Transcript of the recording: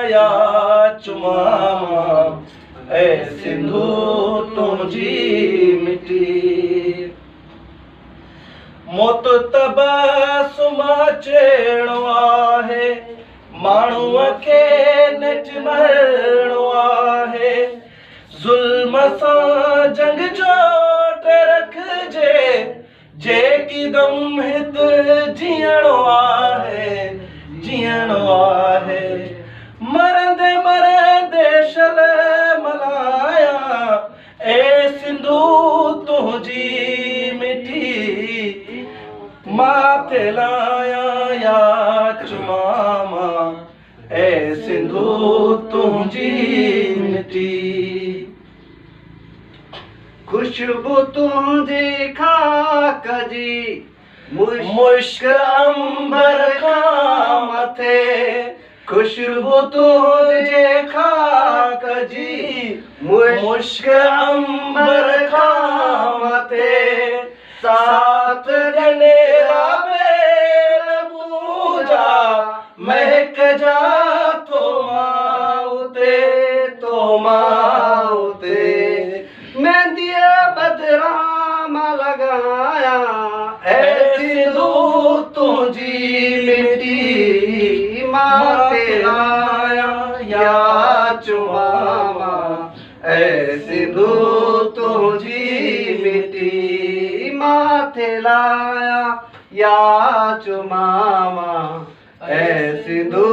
या चुमामा ऐ सिंधु तुझी मिटी। मौत तबसुमा चेणो आहे माण्हूअ खे नच मरणो आहे। ज़ुल्म सां जंग जोट रखिजे जेकी दम हित जीअणो आहे जीअणो आहे। मरंदे मरंदे शल मल्हाया ऐ सिंधु तुझी मिठी। माथे लाया या चुमामा ऐ सिंधु तुझी मिठी। खुशबू तुझी खाक जी मुश्क अंबर खां मथे। खुशबू तुझे खाक जी मुश्क अंबर खां मथे। सात जनेरा बेर पूजा महक जा तो माउते मेहंदीअ बदराम लगाया ऐ सिंधु तुझी मिटी। माथे लाया या चुमामा ऐ सिंधु तुझी मिटी। माथे लाया या चुमामा ऐ सिंधु